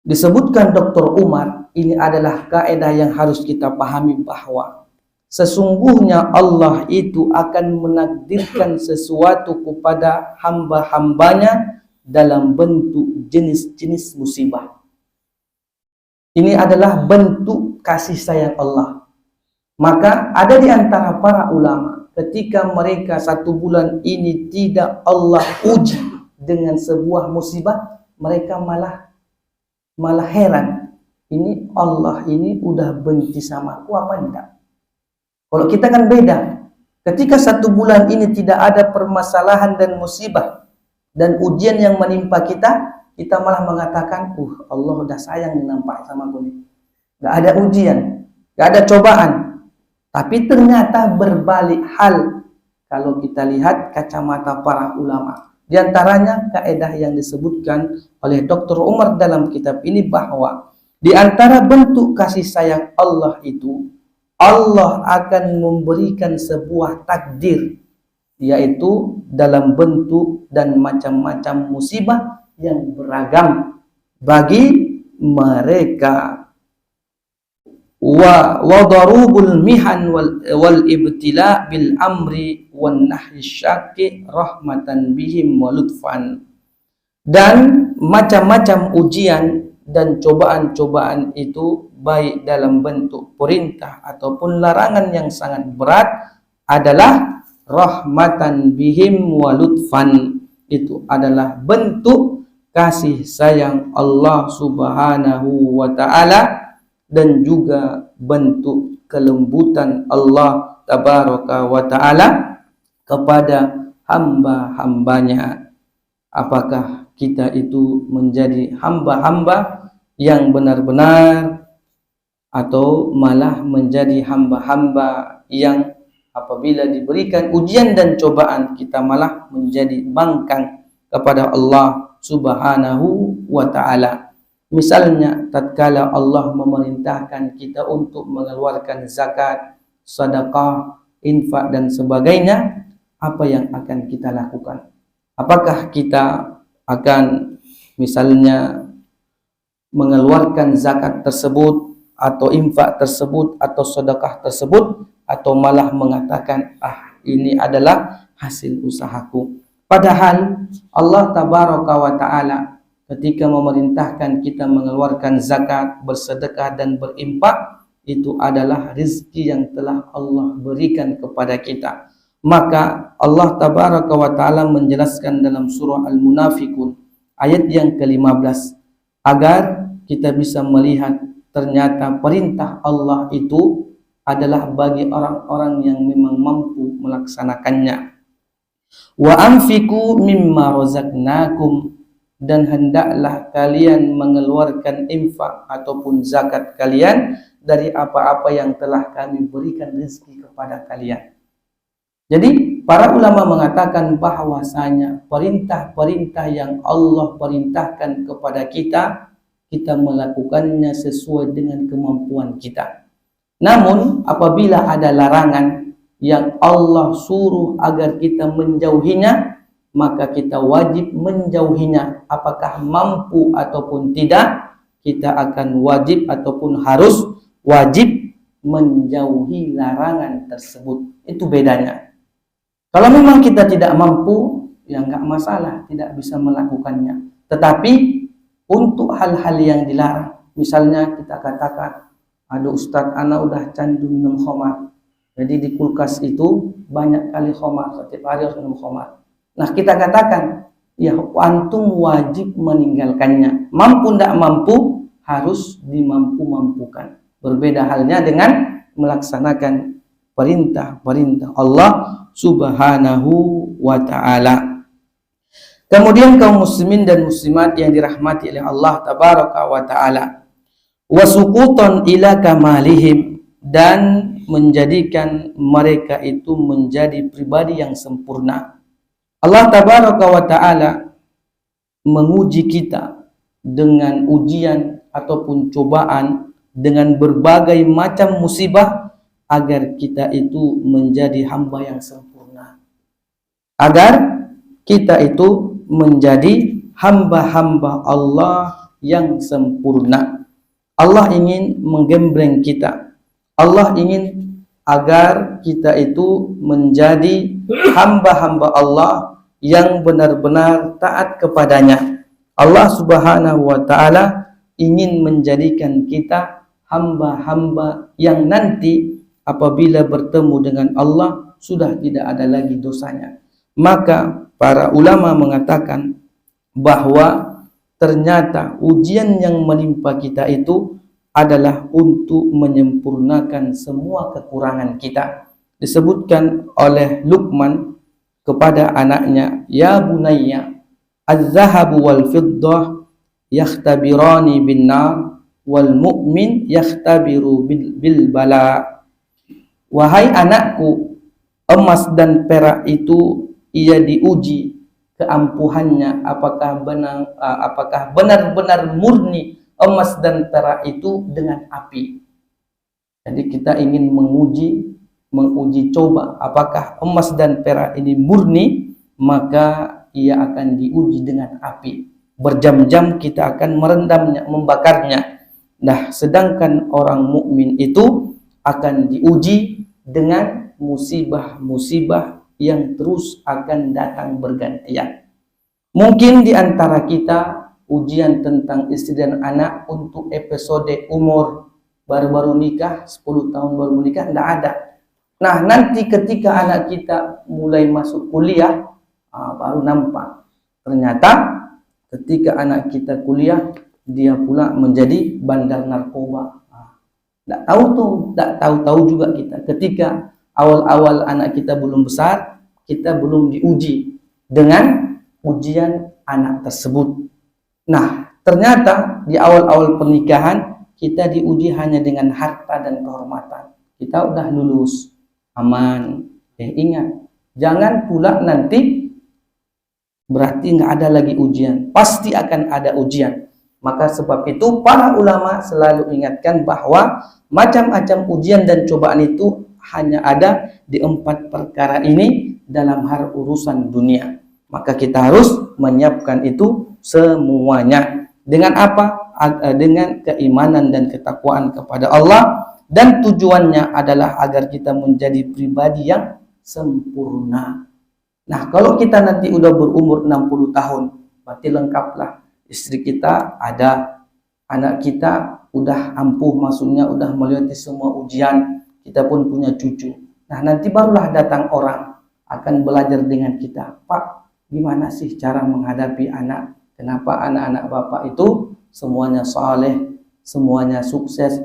A: Disebutkan Dr. Umar, ini adalah kaidah yang harus kita pahami, bahwa sesungguhnya Allah itu akan menakdirkan sesuatu kepada hamba-hambanya dalam bentuk jenis-jenis musibah. Ini adalah bentuk kasih sayang Allah. Maka ada di antara para ulama, ketika mereka 1 bulan ini tidak Allah uji dengan sebuah musibah, mereka malah heran. Ini Allah ini udah benci sama aku apa enggak? Kalau kita kan beda. Ketika 1 bulan ini tidak ada permasalahan dan musibah dan ujian yang menimpa kita, kita malah mengatakan, Allah udah sayang nampak sama aku nih. Gak ada ujian, gak ada cobaan. Tapi ternyata berbalik hal kalau kita lihat kacamata para ulama. Di antaranya kaidah yang disebutkan oleh Dr. Umar dalam kitab ini, bahwa di antara bentuk kasih sayang Allah itu, Allah akan memberikan sebuah takdir, yaitu dalam bentuk dan macam-macam musibah yang beragam bagi mereka. Wa darubul mihan wal ibtila bil amri wan nahyi syaqi rahmatan bihim wa lutfan. Dan macam-macam ujian dan cobaan-cobaan itu baik dalam bentuk perintah ataupun larangan yang sangat berat adalah rahmatan bihim wa lutfan. Itu adalah bentuk kasih sayang Allah Subhanahu wa taala dan juga bentuk kelembutan Allah Tabaraka wa taala kepada hamba-hambanya. Apakah kita itu menjadi hamba-hamba yang benar-benar atau malah menjadi hamba-hamba yang apabila diberikan ujian dan cobaan kita malah menjadi bangkang kepada Allah Subhanahu wa taala. Misalnya tatkala Allah memerintahkan kita untuk mengeluarkan zakat, sedekah, infak dan sebagainya, apa yang akan kita lakukan? Apakah kita akan misalnya mengeluarkan zakat tersebut atau infak tersebut atau sedekah tersebut, atau malah mengatakan ini adalah hasil usahaku? Padahal Allah Tabaraka wa taala ketika memerintahkan kita mengeluarkan zakat, bersedekah dan berinfak, itu adalah rezeki yang telah Allah berikan kepada kita. Maka Allah Tabaraka wa taala menjelaskan dalam surah Al-Munafiqun ayat yang ke-15 agar kita bisa melihat ternyata perintah Allah itu adalah bagi orang-orang yang memang mampu melaksanakannya. Wa anfiqu mimma razaqnakum, dan hendaklah kalian mengeluarkan infak ataupun zakat kalian dari apa-apa yang telah kami berikan rezeki kepada kalian. Jadi para ulama mengatakan bahwasanya perintah-perintah yang Allah perintahkan kepada kita, kita melakukannya sesuai dengan kemampuan kita. Namun apabila ada larangan yang Allah suruh agar kita menjauhinya, maka kita wajib menjauhinya. Apakah mampu ataupun tidak, kita akan wajib ataupun harus wajib menjauhi larangan tersebut. Itu bedanya. Kalau memang kita tidak mampu, ya enggak masalah, tidak bisa melakukannya. Tetapi untuk hal-hal yang dilarang, misalnya kita katakan, aduh Ustadz, ana udah candu minum khamar. Jadi di kulkas itu banyak kali khamar, setiap hari harus minum khamar. Nah kita katakan, ya antum wajib meninggalkannya. Mampu tidak mampu, harus dimampu-mampukan. Berbeda halnya dengan melaksanakan perintah-perintah Allah Subhanahu wa ta'ala. Kemudian kaum muslimin dan muslimat yang dirahmati oleh Allah Tabaraka wa ta'ala, wasuqutan ila kamalihim, dan menjadikan mereka itu menjadi pribadi yang sempurna. Allah Tabaraka wa ta'ala menguji kita dengan ujian ataupun cobaan dengan berbagai macam musibah agar kita itu menjadi hamba yang sempurna, agar kita itu menjadi hamba-hamba Allah yang sempurna. Allah ingin menggembleng kita. Allah ingin agar kita itu menjadi hamba-hamba Allah yang benar-benar taat kepadanya. Allah Subhanahu wa ta'ala ingin menjadikan kita hamba-hamba yang nanti apabila bertemu dengan Allah sudah tidak ada lagi dosanya. Maka para ulama mengatakan bahwa ternyata ujian yang menimpa kita itu adalah untuk menyempurnakan semua kekurangan kita. Disebutkan oleh Luqman kepada anaknya, ya bunayya, az-zahabu wal fiddah yakhtabirani bin nar wal mu'min yakhtabiru bil bala. Wahai anakku, emas dan perak itu ia diuji keampuhannya, apakah benar-benar murni emas dan perak itu dengan api. Jadi kita ingin menguji coba apakah emas dan perak ini murni, maka ia akan diuji dengan api. Berjam-jam kita akan merendamnya, membakarnya. Nah, sedangkan orang mukmin itu akan diuji dengan musibah-musibah yang terus akan datang bergantian. Mungkin di antara kita ujian tentang istri dan anak untuk episode umur baru-baru nikah, 10 tahun baru menikah, tidak ada. Nah, nanti ketika anak kita mulai masuk kuliah, baru nampak. Ternyata ketika anak kita kuliah, dia pula menjadi bandar narkoba. Tidak tahu tuh, tidak tahu juga kita. Ketika awal-awal anak kita belum besar, kita belum diuji dengan ujian anak tersebut. Nah, ternyata di awal-awal pernikahan kita diuji hanya dengan harta dan kehormatan. Kita udah lulus, aman. Ingat, jangan pula nanti berarti nggak ada lagi ujian. Pasti akan ada ujian. Maka sebab itu para ulama selalu ingatkan bahwa macam-macam ujian dan cobaan itu hanya ada di 4 perkara ini dalam hal urusan dunia. Maka kita harus menyiapkan itu semuanya. Dengan apa? Dengan keimanan dan ketakwaan kepada Allah. Dan tujuannya adalah agar kita menjadi pribadi yang sempurna. Nah, kalau kita nanti udah berumur 60 tahun, berarti lengkaplah. Istri kita ada, anak kita udah ampuh, maksudnya udah melewati semua ujian, kita pun punya cucu. Nah, nanti barulah datang orang akan belajar dengan kita. Pak, gimana sih cara menghadapi anak? Kenapa anak-anak Bapak itu semuanya saleh, semuanya sukses,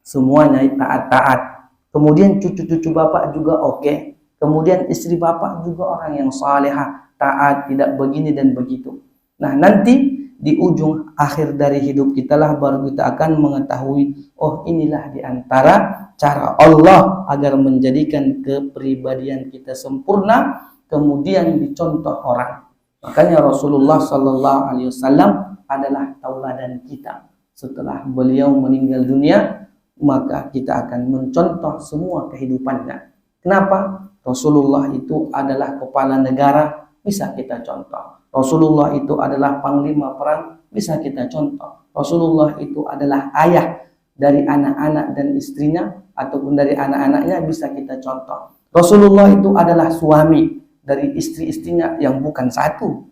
A: semuanya taat-taat. Kemudian cucu-cucu Bapak juga oke. Kemudian istri Bapak juga orang yang salehah, taat, tidak begini dan begitu. Nah, nanti di ujung akhir dari hidup kita lah baru kita akan mengetahui, oh inilah diantara cara Allah agar menjadikan kepribadian kita sempurna, kemudian dicontoh orang. Makanya Rasulullah Sallallahu Alaihi Wasallam adalah tauladan kita. Setelah beliau meninggal dunia, maka kita akan mencontoh semua kehidupannya. Kenapa? Rasulullah itu adalah kepala negara, bisa kita contoh. Rasulullah itu adalah panglima perang, bisa kita contoh. Rasulullah itu adalah ayah dari anak-anak dan istrinya, ataupun dari anak-anaknya, bisa kita contoh. Rasulullah itu adalah suami dari istri-istrinya yang bukan satu,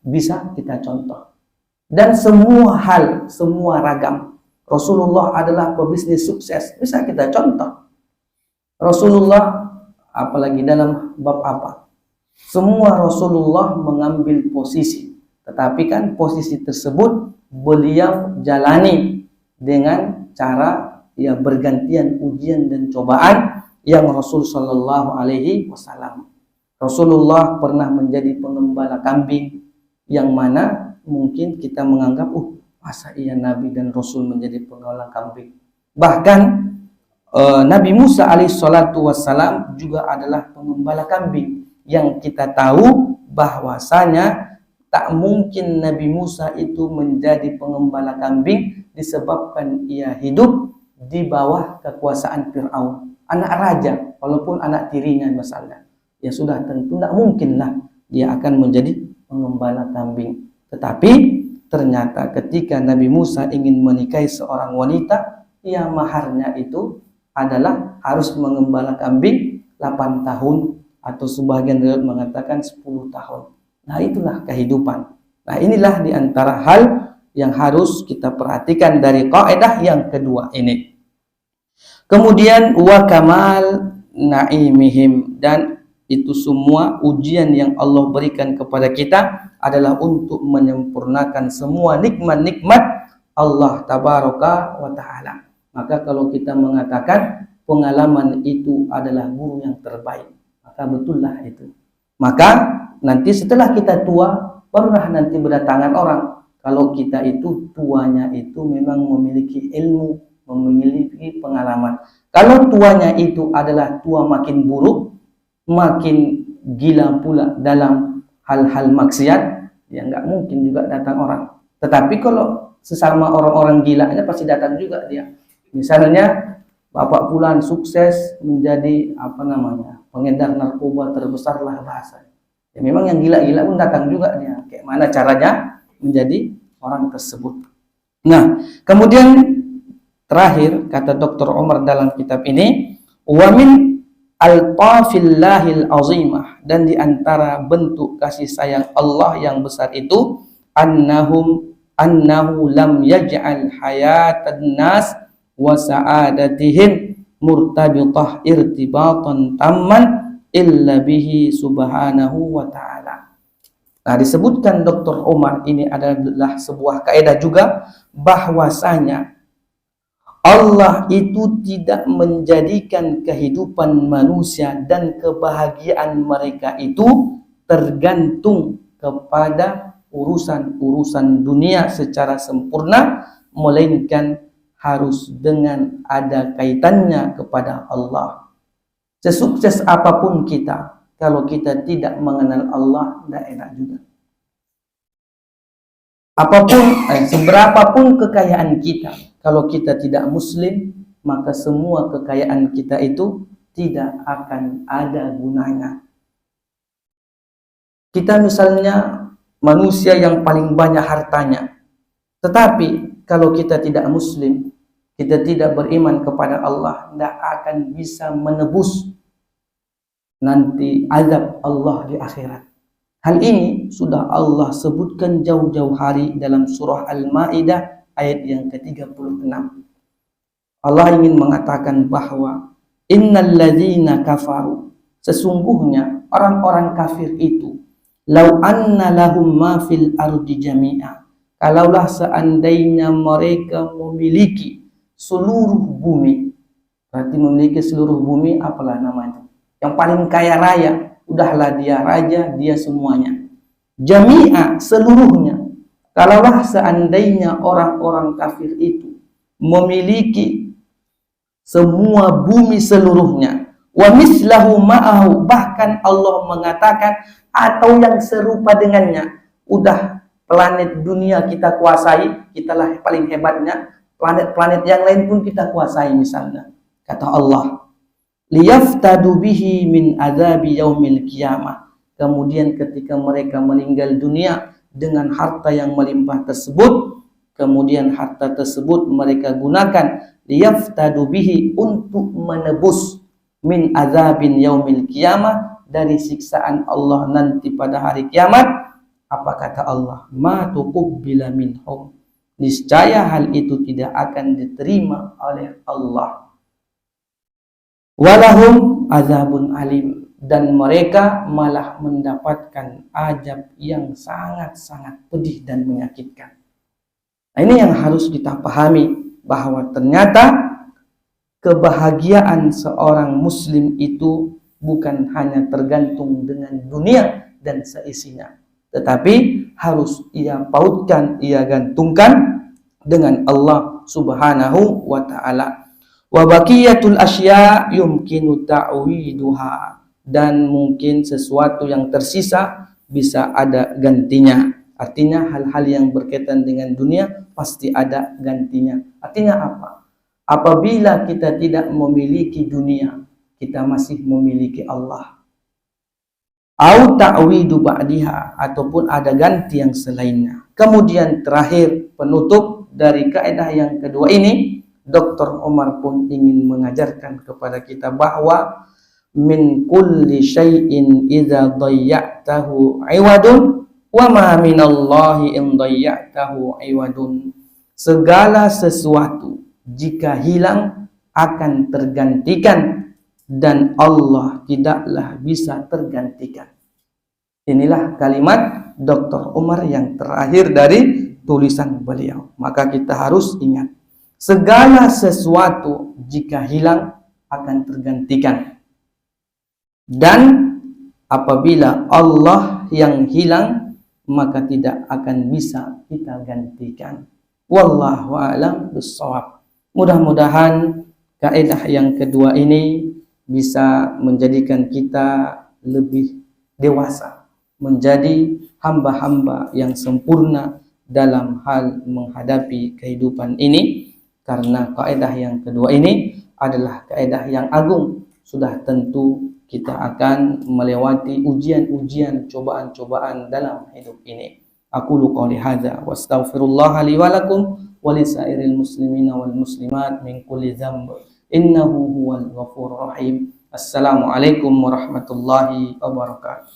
A: bisa kita contoh. Dan semua hal, semua ragam. Rasulullah adalah pebisnis sukses, bisa kita contoh. Rasulullah, apalagi dalam bab apa? Semua Rasulullah mengambil posisi, tetapi kan posisi tersebut beliau jalani dengan cara ya bergantian ujian dan cobaan yang Rasul Shallallahu Alaihi Wasallam. Rasulullah pernah menjadi pengembala kambing, yang mana mungkin kita menganggap, masa iya Nabi dan Rasul menjadi pengembala kambing. Bahkan Nabi Musa alaihissalatu wassalam juga adalah pengembala kambing. Yang kita tahu bahwasanya tak mungkin Nabi Musa itu menjadi pengembala kambing disebabkan ia hidup di bawah kekuasaan Fir'aun, anak raja, walaupun anak tirinya misalnya. Ya sudah, tentu tidak mungkinlah dia akan menjadi pengembala kambing. Tetapi ternyata ketika Nabi Musa ingin menikahi seorang wanita, ya maharnya itu adalah harus mengembala kambing 8 tahun. Atau sebagian riwayat mengatakan 10 tahun. Nah, itulah kehidupan. Nah, inilah diantara hal yang harus kita perhatikan dari kaidah yang kedua ini. Kemudian wa kamal naimihim, dan itu semua ujian yang Allah berikan kepada kita adalah untuk menyempurnakan semua nikmat-nikmat Allah tabaraka wa taala. Maka kalau kita mengatakan pengalaman itu adalah guru yang terbaik, maka betullah itu. Maka nanti setelah kita tua, barulah nanti berdatangan orang. Kalau kita itu tuanya itu memang memiliki ilmu, memiliki pengalaman. Kalau tuanya itu adalah tua makin buruk, makin gila pula dalam hal-hal maksiat, ya nggak mungkin juga datang orang. Tetapi kalau sesama orang-orang gilanya pasti datang juga dia. Misalnya Bapak Fulan sukses menjadi pengedar narkoba terbesar lah bahasa. Ya memang yang gila-gila pun datang juga dia. Kayak mana caranya menjadi orang tersebut. Nah, kemudian terakhir kata Dr. Umar dalam kitab ini, wa min al-tafillahil azimah, dan di antara bentuk kasih sayang Allah yang besar itu annahu lam yaj'al hayatan nas wa sa'adatihim murtabitah irtibatan tamman illa bihi subhanahu wa ta'ala. Nah, disebutkan Dr. Umar ini adalah sebuah kaidah juga bahwasanya Allah itu tidak menjadikan kehidupan manusia dan kebahagiaan mereka itu tergantung kepada urusan-urusan dunia secara sempurna, melainkan harus dengan ada kaitannya kepada Allah. Sesukses apapun kita, kalau kita tidak mengenal Allah, tidak enak juga. Seberapapun kekayaan kita, kalau kita tidak muslim, maka semua kekayaan kita itu tidak akan ada gunanya. Kita misalnya manusia yang paling banyak hartanya, tetapi kalau kita tidak muslim, kita tidak beriman kepada Allah, tidak akan bisa menebus nanti azab Allah di akhirat. Hal ini sudah Allah sebutkan jauh-jauh hari dalam surah Al-Ma'idah ayat yang ke-36. Allah ingin mengatakan bahwa innal ladzina kafaru, sesungguhnya orang-orang kafir itu, lau anna lahum ma fil ardi jami'a, kalaulah seandainya mereka memiliki seluruh bumi, berarti memiliki seluruh bumi, apalah namanya, yang paling kaya raya, udahlah dia raja, dia semuanya. Jami'a, seluruhnya. Kalaulah seandainya orang-orang kafir itu memiliki semua bumi seluruhnya, wa mislahu ma'ahu, bahkan Allah mengatakan atau yang serupa dengannya, udah planet dunia kita kuasai, kitalah paling hebatnya, planet-planet yang lain pun kita kuasai misalnya. Kata Allah, liyaftadu bihi min adzabi yaumil qiyamah. Kemudian ketika mereka meninggal dunia dengan harta yang melimpah tersebut, kemudian harta tersebut mereka gunakan liyaftadu bihi, untuk menebus min adzabin yaumil qiyamah, dari siksaan Allah nanti pada hari kiamat. Apa kata Allah? Ma tuqbila minhum, niscaya hal itu tidak akan diterima oleh Allah. Walahum azabun alim, dan mereka malah mendapatkan azab yang sangat-sangat pedih dan menyakitkan. Nah, ini yang harus kita pahami, bahwa ternyata kebahagiaan seorang muslim itu bukan hanya tergantung dengan dunia dan seisinya, tetapi harus ia pautkan, ia gantungkan dengan Allah Subhanahu wa ta'ala. Wa baqiyatul asya yumkinu ta'widuha, dan mungkin sesuatu yang tersisa bisa ada gantinya. Artinya hal-hal yang berkaitan dengan dunia pasti ada gantinya. Artinya apa? Apabila kita tidak memiliki dunia, kita masih memiliki Allah. Au ta'widu ba'diha, ataupun ada ganti yang selainnya. Kemudian terakhir, penutup dari kaidah yang kedua ini, Dr. Umar pun ingin mengajarkan kepada kita bahwa min kulli syai'in idza dhayya'tahu 'iwadun wa ma minallahi in dhayya'tahu 'iwadun. Segala sesuatu jika hilang akan tergantikan, dan Allah tidaklah bisa tergantikan. Inilah kalimat Dr. Umar yang terakhir dari tulisan beliau. Maka kita harus ingat, segala sesuatu jika hilang akan tergantikan, dan apabila Allah yang hilang, maka tidak akan bisa kita gantikan. Wallahu a'lam bishawab. Mudah-mudahan kaidah yang kedua ini bisa menjadikan kita lebih dewasa, menjadi hamba-hamba yang sempurna dalam hal menghadapi kehidupan ini. Karena kaidah yang kedua ini adalah kaidah yang agung. Sudah tentu kita akan melewati ujian-ujian, cobaan-cobaan dalam hidup ini. Aqulu qouli hadza wa astaghfirullah li wa lakum wa lisairil muslimina wal muslimat min kulli dzamb. Innahu huwal ghafurur rahim. Assalamualaikum warahmatullahi wabarakatuh.